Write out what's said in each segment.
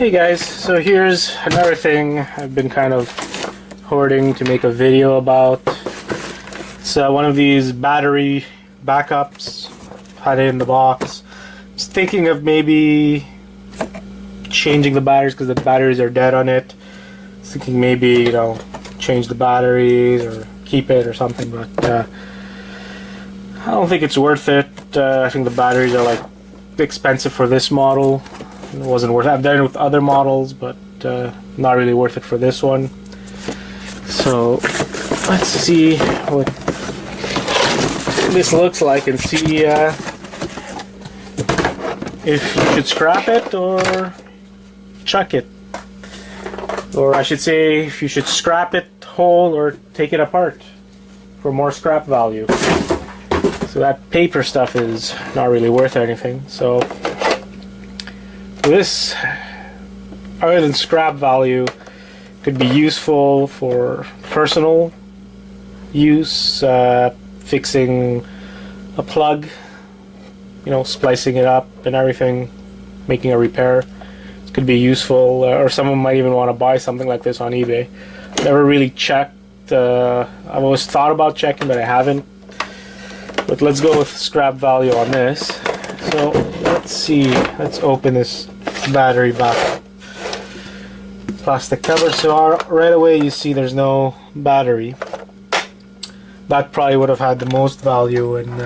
Hey guys, so here's another thing I've been kind of hoarding to make a video about. It's one of these battery backups. Had it in the box. I was thinking of maybe changing the batteries because the batteries are dead on it. I was thinking maybe, you know, change the batteries or keep it or something, but I don't think it's worth it. I think the batteries are like expensive for this model. It wasn't worth it. I've done it with other models, but not really worth it for this one. So let's see what this looks like and see if you should scrap it or chuck it. Or I should say if you should scrap it whole or take it apart for more scrap value. So that paper stuff is not really worth anything. So this, other than scrap value, could be useful for personal use, fixing a plug, you know, splicing it up and everything, making a repair. It could be useful, or someone might even want to buy something like this on eBay. Never really checked. I've always thought about checking, but I haven't. But let's go with scrap value on this. So let's see. Let's open this battery back. Plastic cover. So right away you see there's no battery. That probably would have had the most value in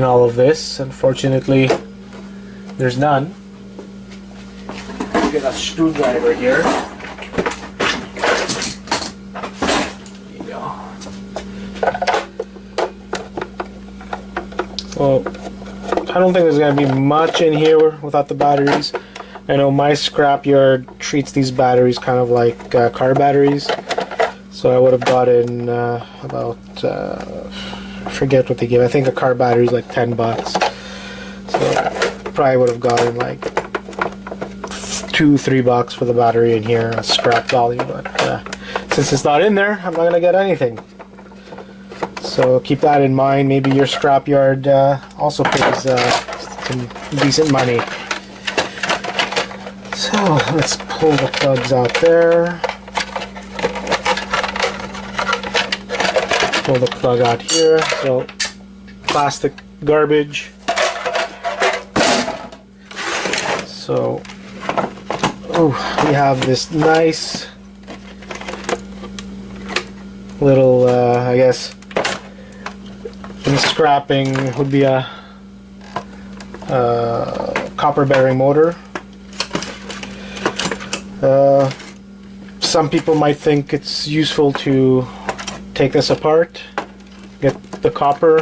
all of this. Unfortunately, there's none. Get a screwdriver here. There you go. Well, I don't think there's going to be much in here without the batteries. I know my scrapyard treats these batteries kind of like car batteries. So I would have gotten about, I forget what they give. I think a car battery is like $10. So probably would have gotten like $2-3 for the battery in here as scrap value. But since it's not in there, I'm not going to get anything. So keep that in mind. Maybe your scrapyard also pays some decent money. So let's pull the plugs out there. Pull the plug out here. So plastic garbage. So we have this nice little, I guess, in scrapping would be a copper bearing motor. Some people might think it's useful to take this apart, get the copper